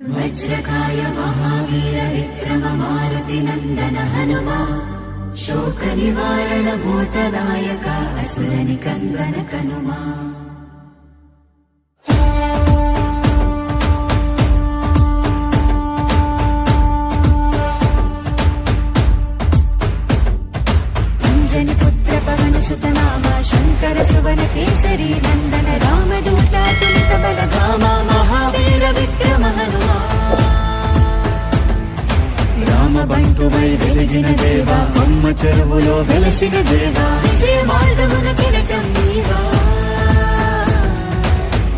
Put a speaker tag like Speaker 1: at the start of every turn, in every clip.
Speaker 1: वज्रकाय महावीर विक्रम मारुति नंदन हनुमा शोक निवारण भूतनायक असुर निकंदन कनुमा। अंजनी पुत्र पवन सुत नामा शंकर सुवन केसरी नंदन रामदूत तुलित बलधामा महावीर विक्रम हनुमा। రామ బంటువై వెలిగిన దేవా అమ్మ చెరువులో వెలసిన దేవా విజయ మార్గమున కిరటం నీవా।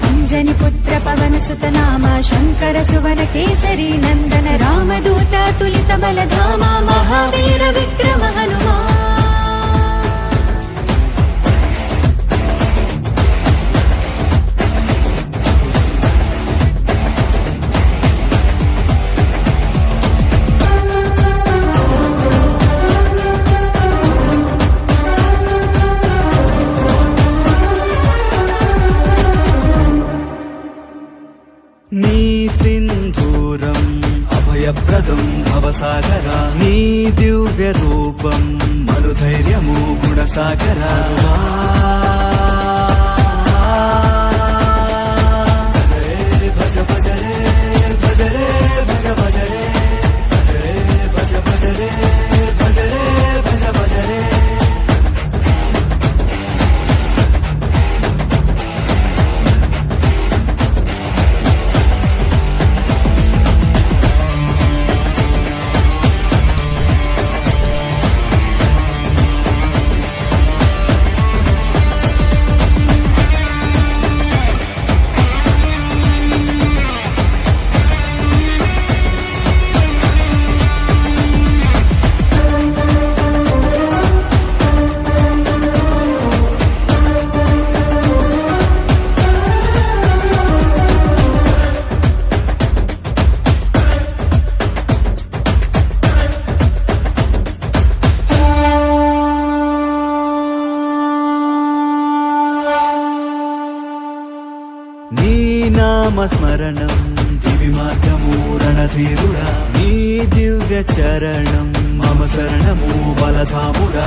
Speaker 1: అంజని పుత్ర పవన సుత నామ శంకర సువన కేసరి నందన రామదూత తులిత బలధామ మహావీర విక్రమ హనుమా।
Speaker 2: నీ సింధూరం అభయప్రదం భవసాగరా నీ దివ్య రూపం మరుధైర్యము గుణసాగరా। భజ భజ రే భజ రే భజ భజ రే భజ భజ రే భజ రే భజ భజ రే। నీ నామస్మరణం దివి మార్గము రణధీరుడా నీ దివ్య చరణం మమ శరణము బలధాముడా।